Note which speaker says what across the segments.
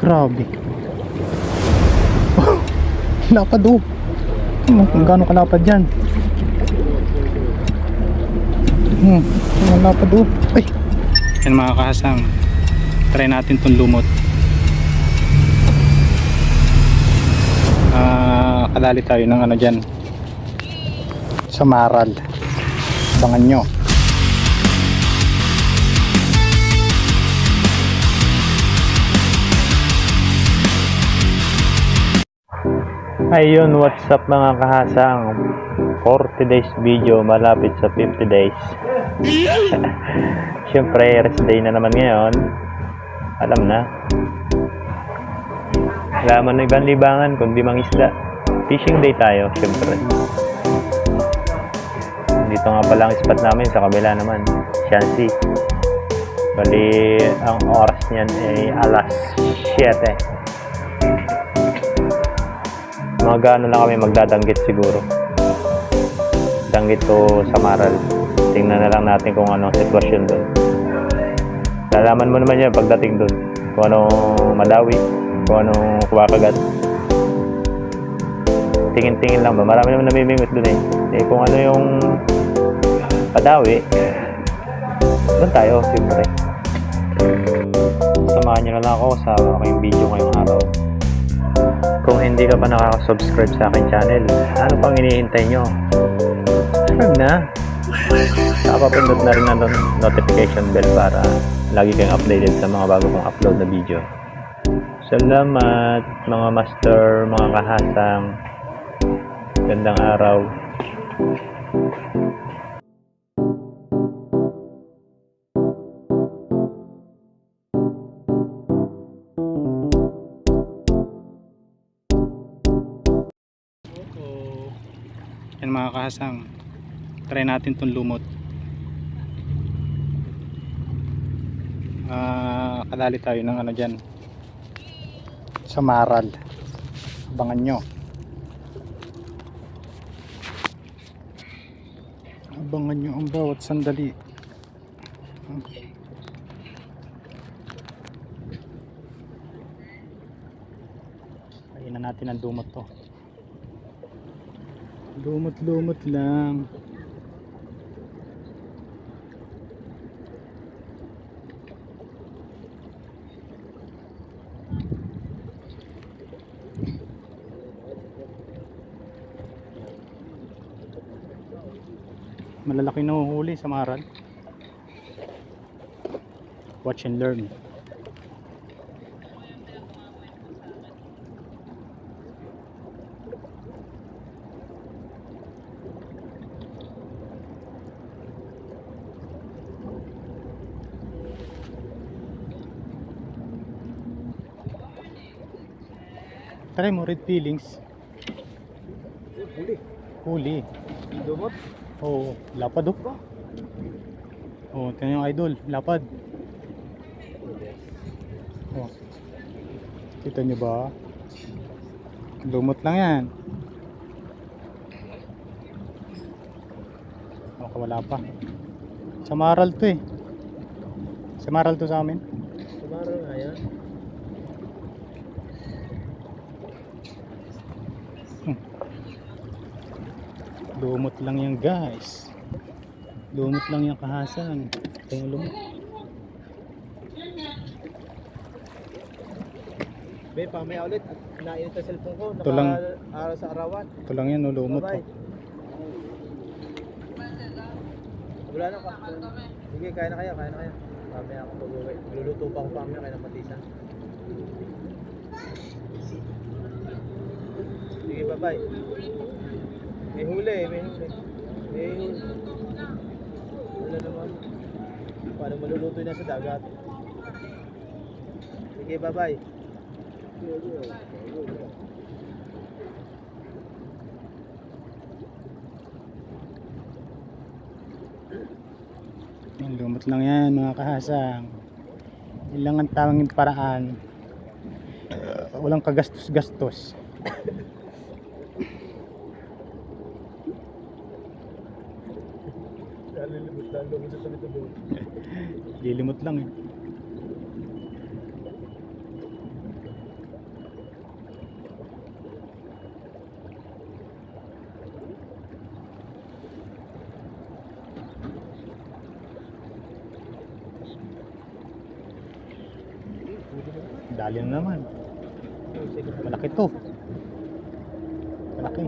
Speaker 1: Grabe. Lapad oh. Kung gaano kalapad yan. Lapad oh. Ay. Yan mga kahasang. Try natin itong lumot. Kadali tayo ng ano dyan. Sa Maral. Abangan nyo.
Speaker 2: Ayun, what's up mga kahasang? 40 days video, malapit sa 50 days. Siyempre, rest day na naman ngayon. Alam na. Wala man na ibang libangan kundi mangisda. Fishing day tayo, siyempre. Dito nga pala ang spot namin, sa kabila naman. Shanxi. Bali, ang oras niyan ay alas 7. Mga gaano lang kami magdadanggit siguro. Danggit to sa Maral. Tingnan na lang natin kung anong sitwasyon doon. Lalaman mo naman yan pagdating doon. Kung anong madawi, kung anong kumakagat. Tingin-tingin lang ba? Marami naman namimingwit doon eh. Kung ano yung padawi, doon tayo, siyempre. Samahan nyo na lang ako sa aking video ngayong araw. Kung hindi ka pa nakaka-subscribe sa aking channel, ano pang hinihintay nyo? Subscribe na! Nakapapindot na rin ang notification bell para lagi kayong updated sa mga bago kong upload na video. Salamat mga master, mga kahasang. Gandang araw.
Speaker 1: Yan mga kahasang, try natin itong lumot. Kadali tayo ng ano dyan sa Maral. Abangan nyo. Abangan nyo ang bawat sandali. Kainan natin ang lumot to. Lumot lang. Malalaki na huhuli sa Maral. Watch and learn. Try mo red feelings. Huli.
Speaker 2: Lumot?
Speaker 1: Oo, lapad oh. Oo, tingnan yung idol, lapad. Oh. Kita nyo ba? Lumot lang yan. Okay, wala pa. Sa Maral to eh. Sa Maral to sa amin.
Speaker 2: Sa Maral nga yan.
Speaker 1: Lumot lang yan guys. Lumot lang yung kahasan. Ito yung lumot.
Speaker 2: Be, pamaya ulit at nainit ang cellphone ko.
Speaker 1: Ito lang.
Speaker 2: Araw sa arawan.
Speaker 1: Ito lang yan, lumot.
Speaker 2: Bye-bye. Wala na ka. Sige, kaya na kayo. Pamaya ako pag-uwi. Luluto pa ako pamaya kaya ng patisan. Sige, bye-bye. May huli. Wala naman. Paano maluluto na sa dagat? Sige, bye-bye.
Speaker 1: Lumot lang yan mga kahasang. Ilang ang tawagin paraan. Walang kagastos-gastos. Lilimot lang eh. Dali na naman. Malaki to. Malaki.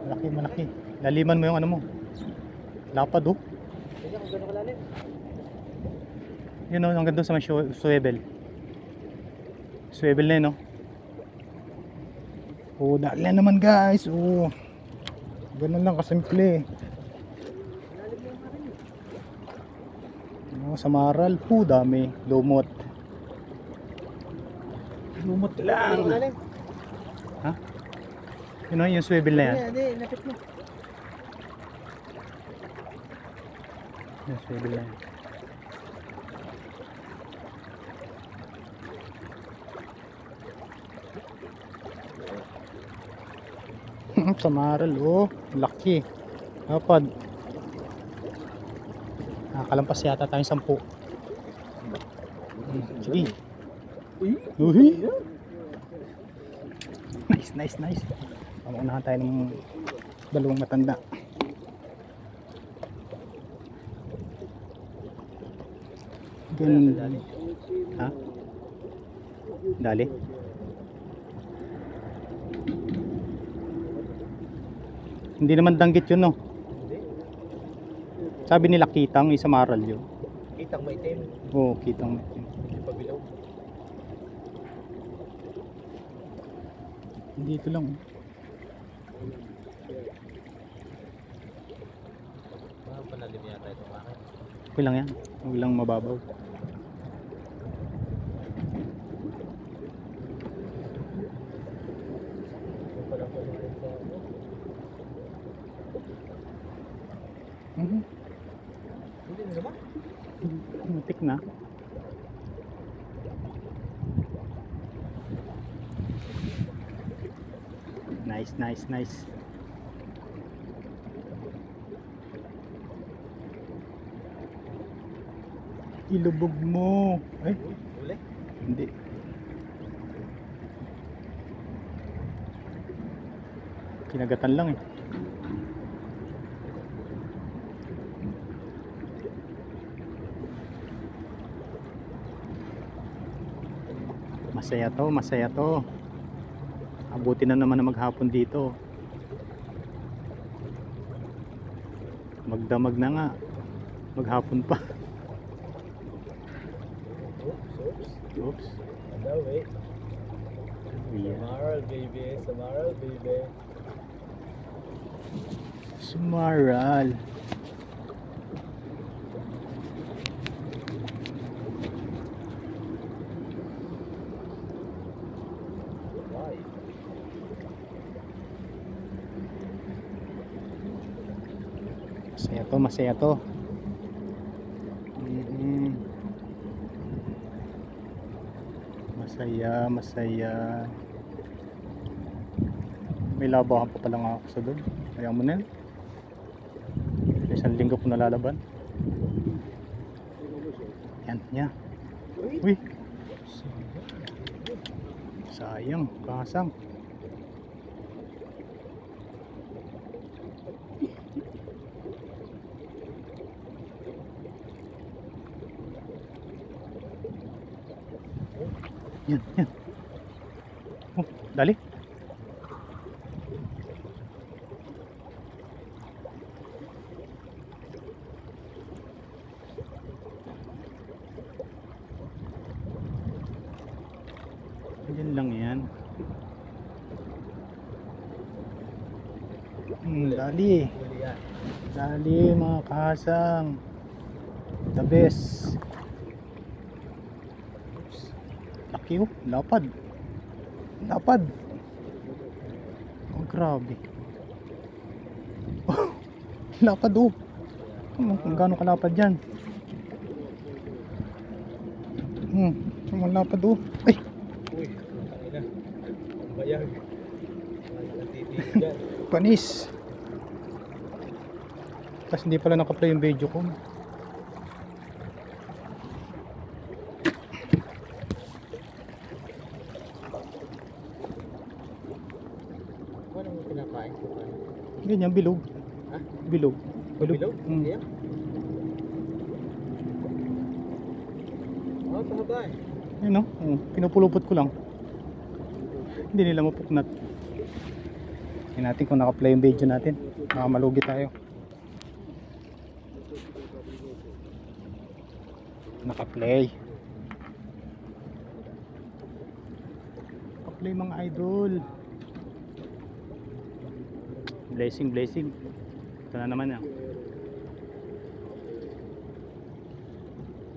Speaker 1: Malaki, malaki. Laliman mo yung ano mo. Lapad oh.
Speaker 3: Kaya kung gano'n kalalim.
Speaker 1: Yun oh, hanggang doon sa may swivel. Swivel na yun oh. Oh, dali na naman guys. Oh. Ganun lang kasimple. Oh, sa maral po dami. Lumot. Lumot lang.
Speaker 3: Kalalim.
Speaker 1: Ha? Yun oh, yung swivel na yan.
Speaker 3: Hindi, napit mo.
Speaker 1: Yung swivel na yan. Sa maral oh. Laki. Dapat. Nakalampas yata tayong 10. Sige. Uy. Nice, nice, nice. Pamunahan tayo ng dalawang matanda. Ganun. Ha? Dali? Hindi naman danggit yun no. Sabi nila kitang, isa maral yun.
Speaker 3: Kitang maitim.
Speaker 1: Oo, kitang.
Speaker 3: Hindi pa bilaw.
Speaker 1: Dito lang.
Speaker 3: Panalim yata ito bakit?
Speaker 1: Okay lang yan. Huwag lang mababaw.
Speaker 3: Hindi na naman.
Speaker 1: Matik na. Nice, nice, nice. Ilubog mo. Ay,
Speaker 3: Uli?
Speaker 1: hindi. Kinagatan lang eh. Masaya to, masaya to. Abuti na naman na maghapon dito. Magdamag na nga. Maghapon pa. Oops.
Speaker 3: No, wait.
Speaker 1: Yeah.
Speaker 3: Samaral, baby. Samaral, baby.
Speaker 1: Sumaral.
Speaker 3: Why?
Speaker 1: Masaya to, masaya to. Masaya, masaya. May labahan pa pala nga ako sa doon. Ayaw mo na yan. Isang linggo ko nalalaban. Yan, yan. Uy! Sayang, kasang. Yan, yan. Oh, dali. Yan lang yan. Dali.
Speaker 3: Uli yan.
Speaker 1: Dali mga kasang. The best. Laki oh, lapad. Lapad. Oh, grabe. Lapad oh. Kung gaano kalapad yan. Ang lapad oh. Ay,
Speaker 3: Uy, tangina. Bayag. Natitigil yan.
Speaker 1: panis. Tapos hindi pala nakaplay yung video ko.
Speaker 3: Ano mo pinakain ko?
Speaker 1: Ganyan, bilog.
Speaker 3: Ha?
Speaker 1: Bilog.
Speaker 3: Bilog?
Speaker 1: Mm.
Speaker 3: Yeah. Oh, pahaba eh.
Speaker 1: Yun, no? Pinupulupot ko lang. Hindi nila mapuknat. Tingnan natin kung naka-play yung video natin. Baka malugi tayo. Naka-play. Naka-play mga idol. Blessing, blessing. Ito na naman yan.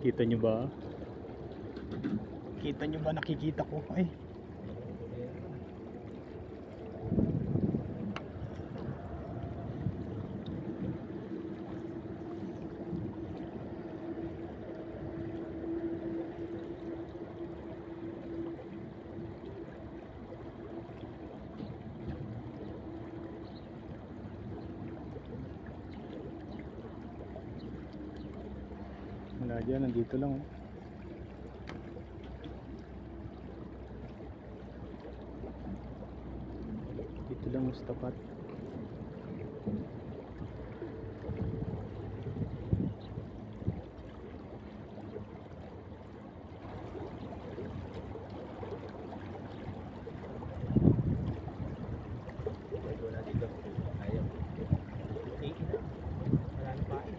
Speaker 1: Kita nyo ba? Kita nyo ba? Nakikita ko. Ay. Wala dyan, nandito lang. Oh. Dito lang sa tapat.
Speaker 3: Ito na dito. Ayaw. Tingin na. Wala na pain.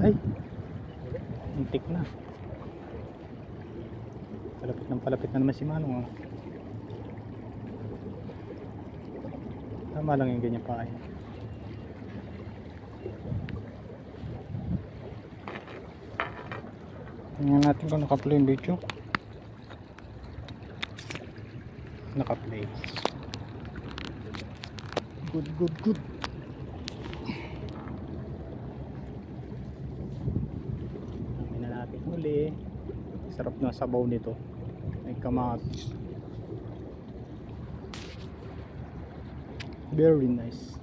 Speaker 1: Ay. Muntik na. Palapit na naman si Manong. Oh. Tama lang yung ganyan pa. Tingnan natin kung naka-play yung video. Naka-play. Good, good, good. Namin na natin huli. Sarap na sabaw nito. May kamatis. Very nice.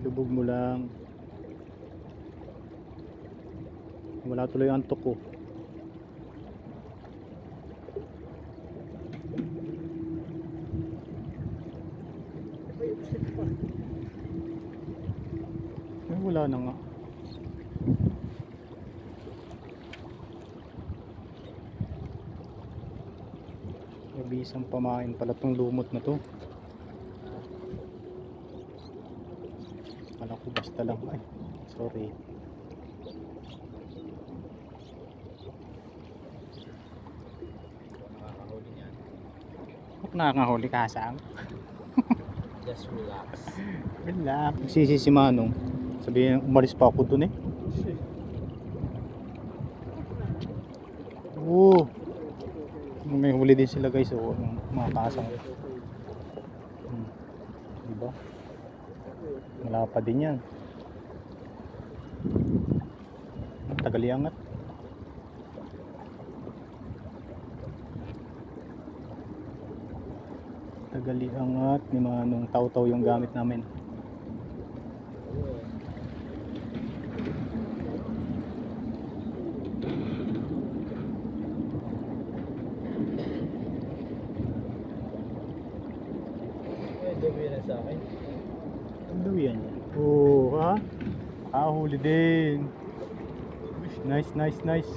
Speaker 1: Ilubog mo lang. Wala tuloy ang antok ko. Ay, wala na nga. Mabisang pamain pala tong lumot na to. Kala ko basta lang. Ay, sorry.
Speaker 3: Nakakahuli niyan.
Speaker 1: Huwag nakakahuli ka sang.
Speaker 3: Just relax.
Speaker 1: Relax. Sisi si Manong. Sabihin, umalis pa ako dun eh. Oo. May huli din sila guys. Oo, mga kasang. Diba? Wala pa din yan. Tagal iangat. Tagal iangat ni Manong. Taw-taw yung gamit namin.
Speaker 3: Dumi na sa akin.
Speaker 1: Ang dawi yan. Oo, ha? Huli din. Nice, nice, nice.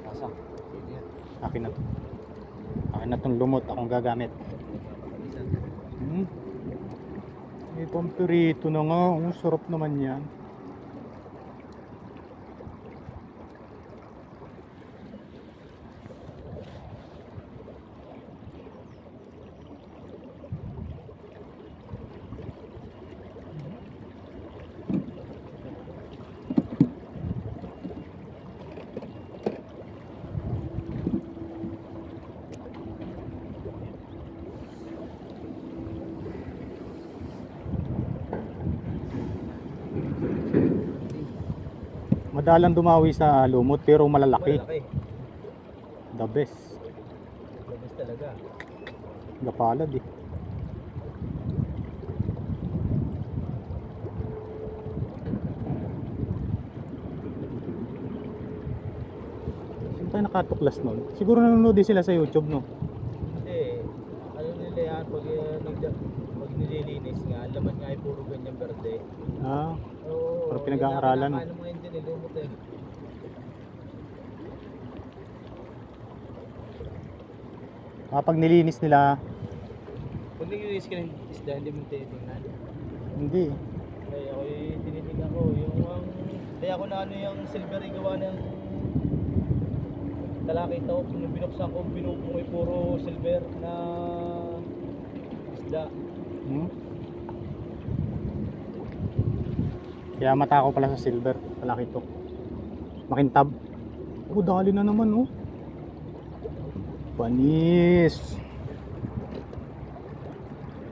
Speaker 3: Kasa.
Speaker 1: Akin na to. Akin na tong lumot. Akong gagamit. May pampirito na nga. Ang sarap naman yan. Kaya lang dumawi sa lumot pero malalaki.
Speaker 3: Malaki.
Speaker 1: The best.
Speaker 3: Labas talaga.
Speaker 1: Gapalad eh. Saan tayo nakatuklas nun? Siguro nanonood din sila sa YouTube, no?
Speaker 3: Hindi. Ano nila yan, pag nililinis nga, ang laman nga ay puro ganyang berde.
Speaker 1: Ah,
Speaker 3: Oo.
Speaker 1: Parang pinag-aaralan,
Speaker 3: Ano mga hindi nilumot eh.
Speaker 1: kapag nilinis nila,
Speaker 3: Pag nililinis ka ng isda, hindi mo tinitingnan.
Speaker 1: hindi.
Speaker 3: Kaya ako tinitingnan ko. Kaya ako na ano yung silver ay gawa ng talakay tao. Nung binuksan ko, binubuhay puro silver na isda.
Speaker 1: Hmm? Kaya mata ko pala sa silver. Malaki to. Makintab. Oh, dali na naman, oh. Panis.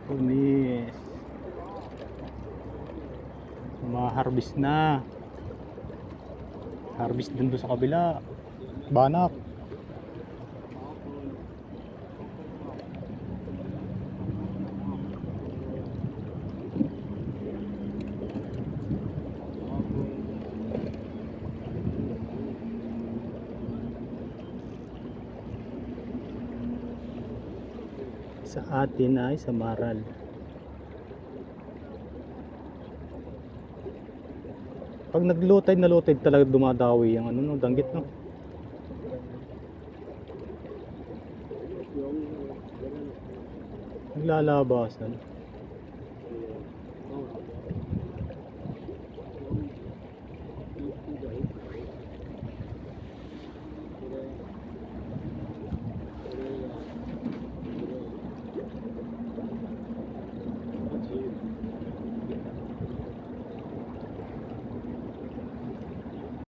Speaker 1: Panis. Harvest na. Harvest din doon sa kabila. Banak. Sa atin ay sa Maral. Pag nag-low tide na low tide talaga dumadawi yung ano, no, danggit, no. Naglalabasan.